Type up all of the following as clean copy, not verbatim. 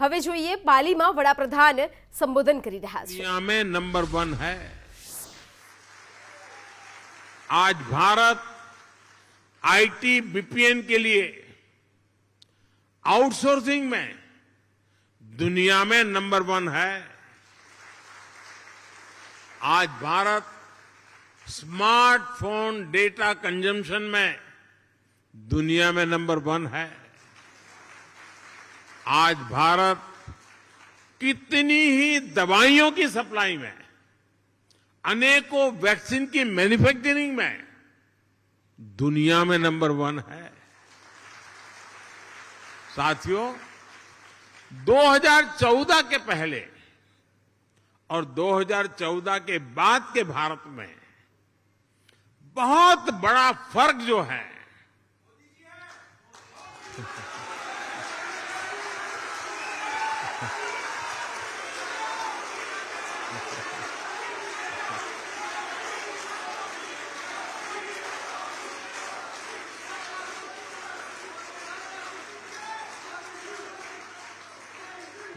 હવે જોઈએ બાલીમાં વડાપ્રધાન સંબોધન કરી રહ્યા છે। दुनिया में नंबर 1 है। आज भारत आईटी बीपीएन के लिए आउटसोर्सिंग में दुनिया में नंबर 1 है। आज भारत स्मार्टफोन डेटा कंजम्पशन में दुनिया में नंबर 1 है। आज भारत कितनी ही दवाइयों की सप्लाई में, अनेकों वैक्सीन की मैन्युफैक्चरिंग में दुनिया में नंबर 1 है। साथियों, 2014 के पहले और 2014 के बाद के भारत में बहुत बड़ा फर्क जो है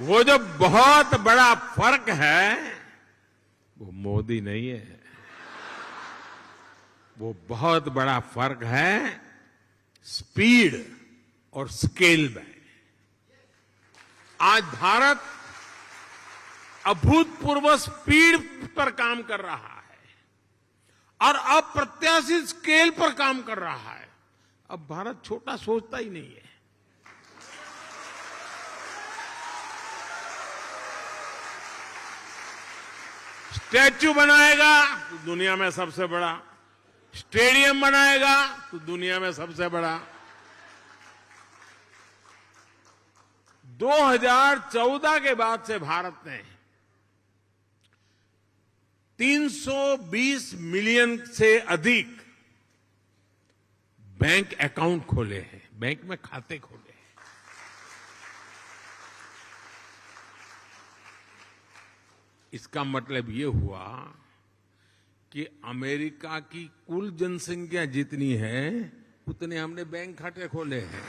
वो जो बहुत बड़ा फर्क है वो मोदी नहीं है, वो बहुत बड़ा फर्क है स्पीड और स्केल में। आज भारत अभूतपूर्व स्पीड पर काम कर रहा है और अप्रत्याशित स्केल पर काम कर रहा है। अब भारत छोटा सोचता ही नहीं है। स्टैच्यू बनाएगा तो दुनिया में सबसे बड़ा, स्टेडियम बनाएगा तो दुनिया में सबसे बड़ा। 2014 के बाद से भारत ने 320 मिलियन से अधिक बैंक अकाउंट खोले हैं, बैंक में खाते खोले हैं। इसका मतलब ये हुआ कि अमेरिका की कुल जनसंख्या जितनी है उतने हमने बैंक खाते खोले हैं।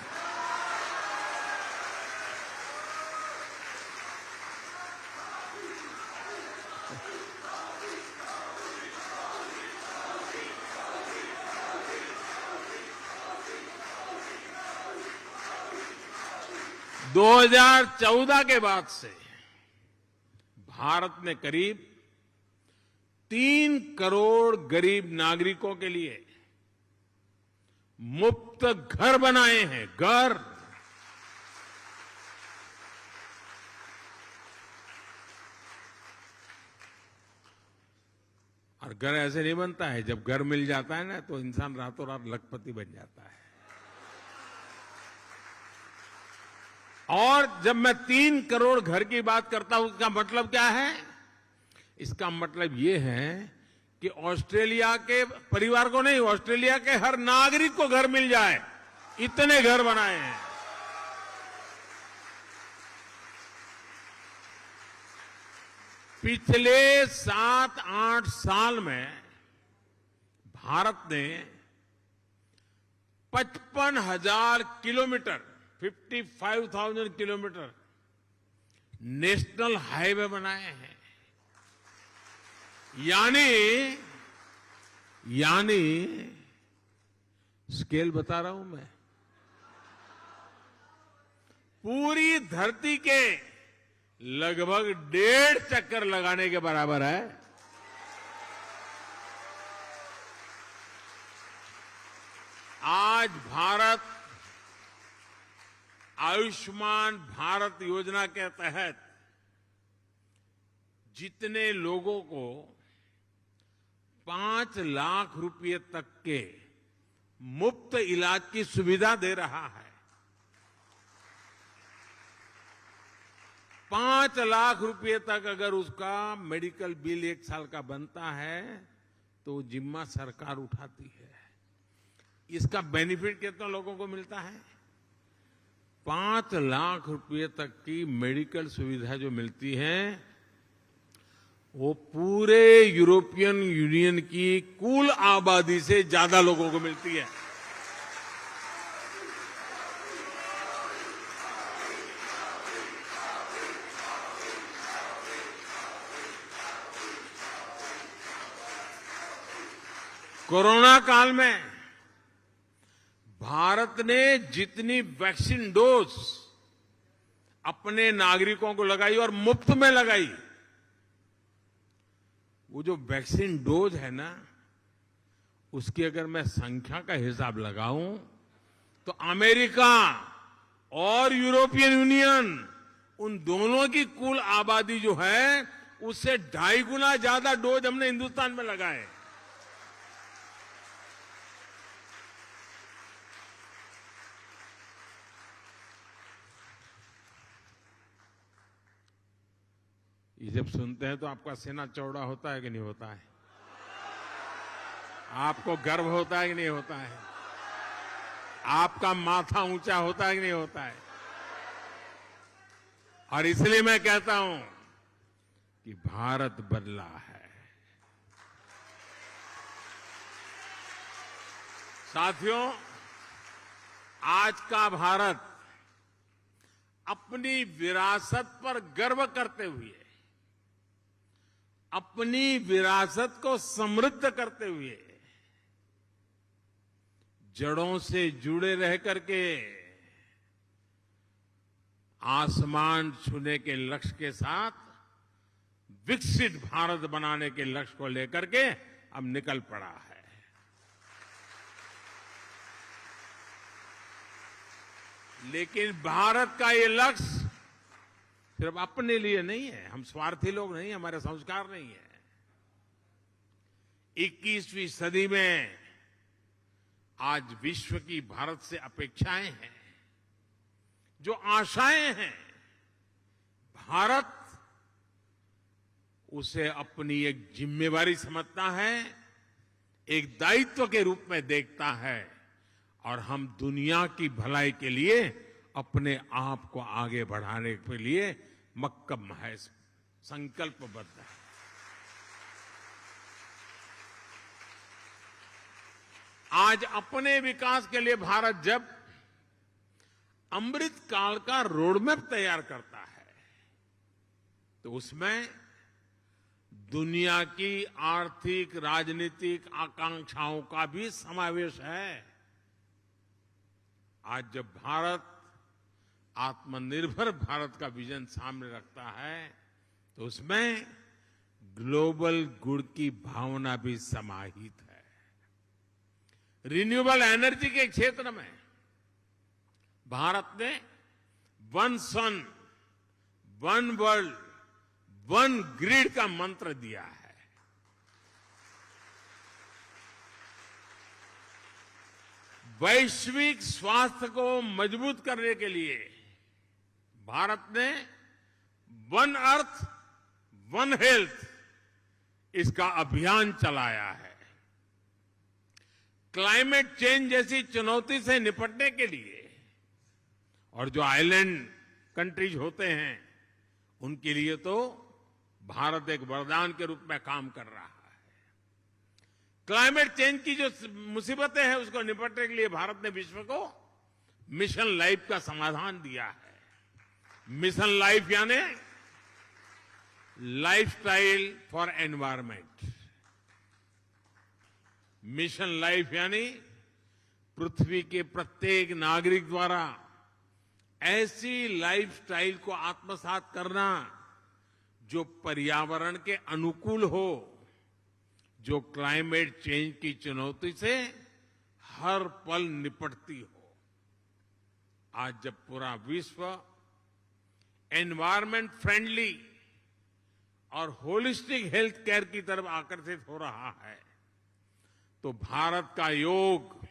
दो 2014 के बाद से भारत ने करीब 3 करोड़ गरीब नागरिकों के लिए मुफ्त घर बनाए हैं। घर और घर ऐसे नहीं बनता है, जब घर मिल जाता है ना तो इंसान रातों रात लखपति बन जाता है। और जब मैं 3 करोड़ घर की बात करता हूं, इसका मतलब क्या है? इसका मतलब यह है कि ऑस्ट्रेलिया के परिवार को नहीं, ऑस्ट्रेलिया के हर नागरिक को घर मिल जाए, इतने घर बनाए हैं। पिछले 7-8 साल में भारत ने 55,000 किलोमीटर 55,000 किलोमीटर नेशनल हाईवे बनाए हैं। यानी स्केल बता रहा हूं मैं, पूरी धरती के लगभग 1.5 चक्कर लगाने के बराबर है। आज भारत आयुष्मान भारत योजना के तहत जितने लोगों को 5 लाख रुपए तक के मुफ्त इलाज की सुविधा दे रहा है, 5 लाख रुपए तक अगर उसका मेडिकल बिल 1 साल का बनता है तो जिम्मा सरकार उठाती है। इसका बेनिफिट कितना लोगों को मिलता है? 5 लाख रुपए तक की मेडिकल सुविधा जो मिलती है वो पूरे यूरोपियन यूनियन की कुल आबादी से ज्यादा लोगों को मिलती है। कोरोना काल में भारत ने जितनी वैक्सीन डोज अपने नागरिकों को लगाई और मुफ्त में लगाई, वो जो वैक्सीन डोज है ना, उसकी अगर मैं संख्या का हिसाब लगाऊं तो अमेरिका और यूरोपियन यूनियन, उन दोनों की कुल आबादी जो है उससे 2.5 गुना ज्यादा डोज हमने हिंदुस्तान में लगाए। ये जब सुनते हैं तो आपका सीना चौड़ा होता है कि नहीं होता है? आपको गर्व होता है कि नहीं होता है? आपका माथा ऊंचा होता है कि नहीं होता है? और इसलिए मैं कहता हूं कि भारत बदला है। साथियों, आज का भारत अपनी विरासत पर गर्व करते हुए, अपनी विरासत को समृद्ध करते हुए, जड़ों से जुड़े रह करके आसमान छूने के लक्ष्य के साथ विकसित भारत बनाने के लक्ष्य को लेकर के अब निकल पड़ा है। लेकिन भारत का ये लक्ष्य सिर्फ अपने लिए नहीं है। हम स्वार्थी लोग नहीं, हमारे संस्कार नहीं है। 21वीं सदी में आज विश्व की भारत से अपेक्षाएं हैं, जो आशाएं हैं, भारत उसे अपनी एक जिम्मेवारी समझता है, एक दायित्व के रूप में देखता है, और हम दुनिया की भलाई के लिए अपने आप को आगे बढ़ाने के लिए मक्कम है, संकल्पबद्ध है। आज अपने विकास के लिए भारत जब अमृत काल का रोडमैप तैयार करता है, तो उसमें दुनिया की आर्थिक राजनीतिक आकांक्षाओं का भी समावेश है। आज जब भारत आत्मनिर्भर भारत का विजन सामने रखता है, तो उसमें ग्लोबल गुड की भावना भी समाहित है। रिन्यूएबल एनर्जी के क्षेत्र में भारत ने वन सन, वन वर्ल्ड, वन ग्रिड का मंत्र दिया है। वैश्विक स्वास्थ्य को मजबूत करने के लिए भारत ने वन अर्थ, वन हेल्थ, इसका अभियान चलाया है। क्लाइमेट चेंज जैसी चुनौती से निपटने के लिए, और जो आइलैंड कंट्रीज होते हैं, उनके लिए तो भारत एक वरदान के रूप में काम कर रहा है। क्लाइमेट चेंज की जो मुसीबतें हैं, उसको निपटने के लिए भारत ने विश्व को मिशन लाइफ का समाधान दिया है। मिशन लाइफ यानी lifestyle for environment. Mission life यानी पृथ्वी के प्रत्येक नागरिक द्वारा ऐसी लाइफस्टाइल को आत्मसात करना जो पर्यावरण के अनुकूल हो, जो क्लाइमेट चेंज की चुनौती से हर पल निपटती हो। आज जब पूरा विश्व एनवायरमेंट फ्रेंडली और होलिस्टिक हेल्थ केयर की तरफ आकर्षित हो रहा है, तो भारत का योग,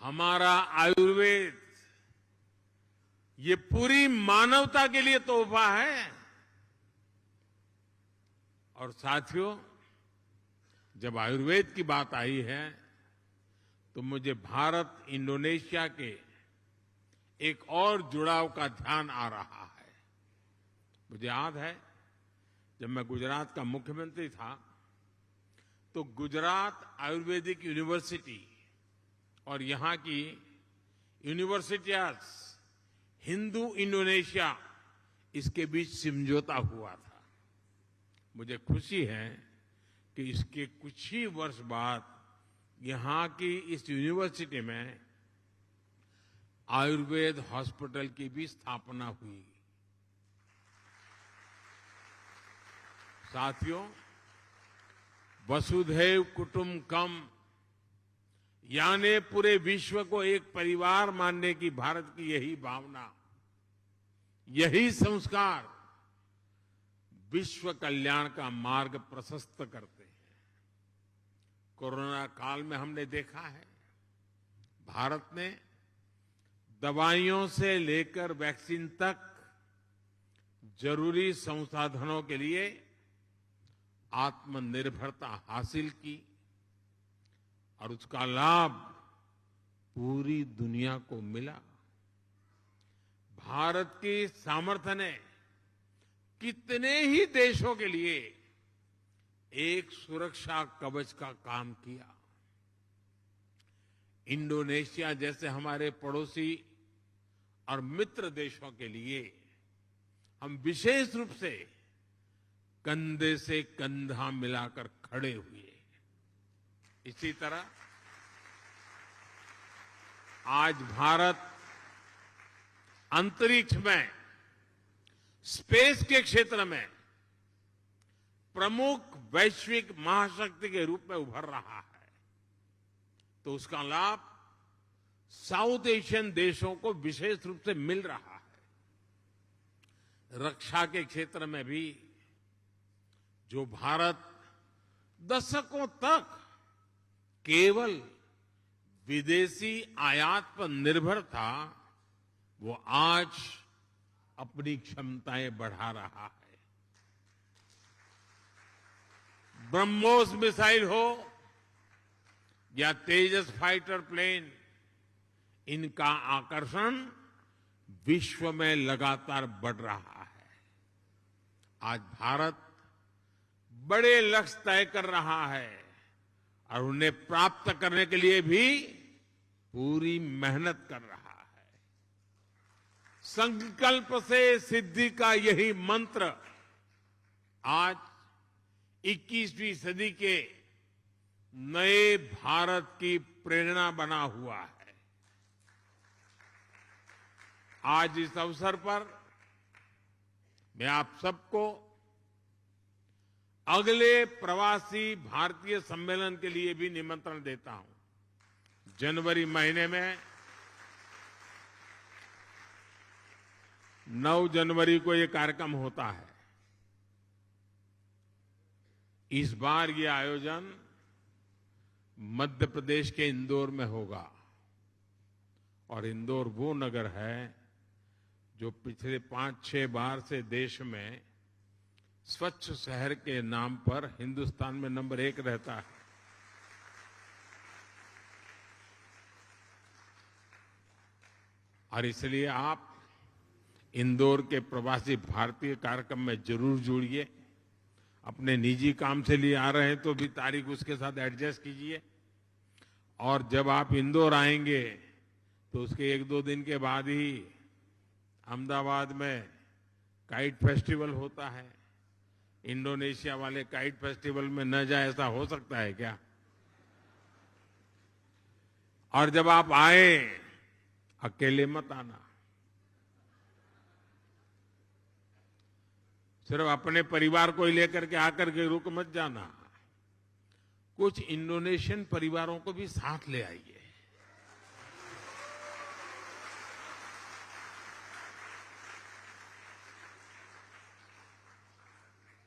हमारा आयुर्वेद, ये पूरी मानवता के लिए तोहफा है। और साथियों, जब आयुर्वेद की बात आई है, तो मुझे भारत इंडोनेशिया के एक और जुड़ाव का ध्यान आ रहा है। मुझे याद है, जब मैं गुजरात का मुख्यमंत्री था, तो गुजरात आयुर्वेदिक यूनिवर्सिटी और यहां की यूनिवर्सिटीज, हिंदू इंडोनेशिया, इसके बीच समझौता हुआ था। मुझे खुशी है कि इसके कुछ ही वर्ष बाद यहां की इस यूनिवर्सिटी में आयुर्वेद हॉस्पिटल की भी स्थापना हुई। साथियों, वसुधैव कुटुंबकम यानी पूरे विश्व को एक परिवार मानने की भारत की यही भावना, यही संस्कार विश्व कल्याण का मार्ग प्रशस्त करते हैं। कोरोना काल में हमने देखा है भारत ने दवाइयों से लेकर वैक्सीन तक जरूरी संसाधनों के लिए आत्मनिर्भरता हासिल की और उसका लाभ पूरी दुनिया को मिला। भारत की सामर्थ्य ने कितने ही देशों के लिए एक सुरक्षा कवच का काम किया। इंडोनेशिया जैसे हमारे पड़ोसी और मित्र देशों के लिए हम विशेष रूप से कंधे से कंधा मिलाकर खड़े हुए। इसी तरह आज भारत अंतरिक्ष में, स्पेस के क्षेत्र में प्रमुख वैश्विक महाशक्ति के रूप में उभर रहा है, तो उसका लाभ साउथ एशियन देशों को विशेष रूप से मिल रहा है। रक्षा के क्षेत्र में भी जो भारत दशकों तक केवल विदेशी आयात पर निर्भर था, वो आज अपनी क्षमताएं बढ़ा रहा है। ब्रह्मोस मिसाइल हो या तेजस फाइटर प्लेन, इनका आकर्षण विश्व में लगातार बढ़ रहा है। आज भारत बड़े लक्ष्य तय कर रहा है और उन्हें प्राप्त करने के लिए भी पूरी मेहनत कर रहा है। संकल्प से सिद्धि का यही मंत्र आज 21वीं सदी के नए भारत की प्रेरणा बना हुआ है। आज इस अवसर पर मैं आप सबको अगले प्रवासी भारतीय सम्मेलन के लिए भी निमंत्रण देता हूं। जनवरी महीने में 9 जनवरी को ये कार्यक्रम होता है। इस बार ये आयोजन मध्य प्रदेश के इंदौर में होगा और इंदौर वो नगर है जो पिछले 5-6 बार से देश में स्वच्छ शहर के नाम पर हिंदुस्तान में नंबर 1 रहता है। और इसलिए आप इंदौर के प्रवासी भारतीय कार्यक्रम में जरूर जुड़िए। अपने निजी काम से लिए आ रहे हैं तो भी तारीख उसके साथ एडजस्ट कीजिए। और जब आप इंदौर आएंगे तो उसके 1-2 दिन के बाद ही अहमदाबाद में काइट फेस्टिवल होता है। इंडोनेशिया वाले काइट फेस्टिवल में न जाए ऐसा हो सकता है क्या? और जब आप आए, अकेले मत आना। सिर्फ अपने परिवार को ही लेकर के आकर के रुक मत जाना। कुछ इंडोनेशियन परिवारों को भी साथ ले आइए।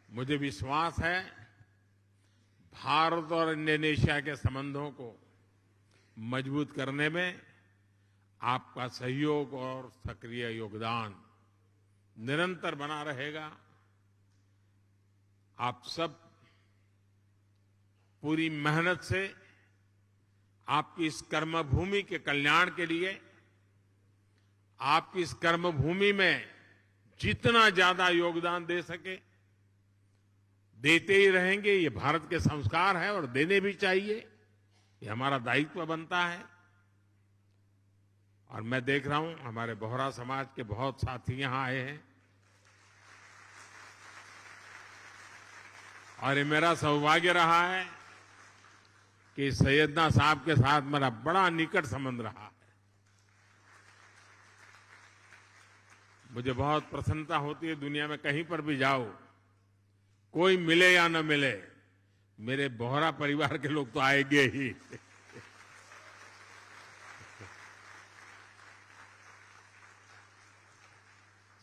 मुझे विश्वास है भारत और इंडोनेशिया के संबंधों को मजबूत करने में आपका सहयोग और सक्रिय योगदान निरंतर बना रहेगा। आप सब पूरी मेहनत से आपकी इस कर्मभूमि के कल्याण के लिए, आपकी इस कर्मभूमि में जितना ज्यादा योगदान दे सके देते ही रहेंगे। ये भारत के संस्कार है और देने भी चाहिए, ये हमारा दायित्व बनता है। और मैं देख रहा हूं हमारे बोहरा समाज के बहुत साथी यहां आए हैं और ये मेरा सौभाग्य रहा है कि सैयदना साहब के साथ मेरा बड़ा निकट संबंध रहा है। मुझे बहुत प्रसन्नता होती है, दुनिया में कहीं पर भी जाओ, कोई मिले या न मिले, मेरे बोहरा परिवार के लोग तो आएंगे ही।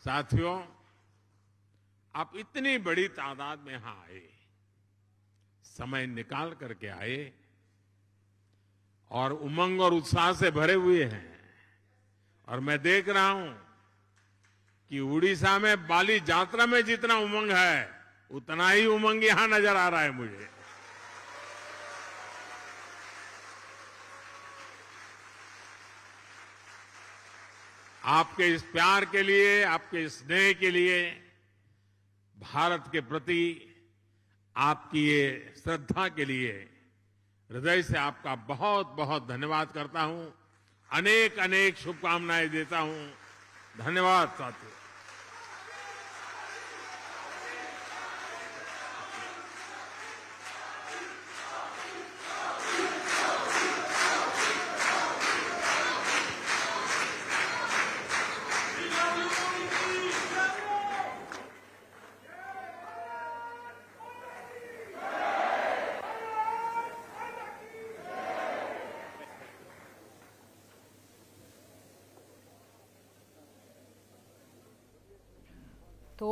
साथियों, आप इतनी बड़ी तादाद में यहां आए, समय निकाल करके आए और उमंग और उत्साह से भरे हुए हैं। और मैं देख रहा हूं कि उड़ीसा में बाली यात्रा में जितना उमंग है, उतना ही उमंग यहां नजर आ रहा है मुझे। आपके इस प्यार के लिए, आपके इस स्नेह के लिए, भारत के प्रति आपकी ये श्रद्धा के लिए हृदय से आपका बहुत बहुत धन्यवाद करता हूं। अनेक अनेक शुभकामनाएं देता हूं। धन्यवाद साथियों। તો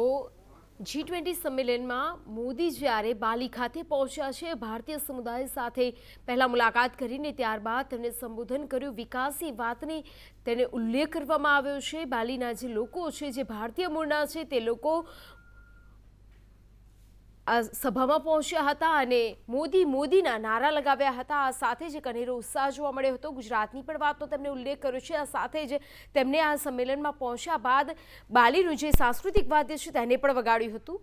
G20 સંમેલનમાં મોદી જ્યારે બાલી ખાતે પહોંચ્યા છે, ભારતીય સમુદાય સાથે પહેલા મુલાકાત કરીને ત્યારબાદ તેમણે સંબોધન કર્યું, વિકાસની વાતની તેને ઉલ્લેખ કરવામાં આવ્યો છે। બાલીના જે લોકો છે, જે ભારતીય મૂળના છે, તે લોકો આ સભામાં પહોંચ્યા હતા અને મોદી મોદીના નારા લગાવ્યા હતા। આ સાથે જ એક અનેરો ઉત્સાહ જોવા મળ્યો હતો। ગુજરાતની પણ વાતનો તેમણે ઉલ્લેખ કર્યો છે। આ સાથે જ તેમણે આ સંમેલનમાં પહોંચ્યા બાદ બાલીનું જે સાંસ્કૃતિક વાદ્ય છે તેને પણ વગાડ્યું હતું।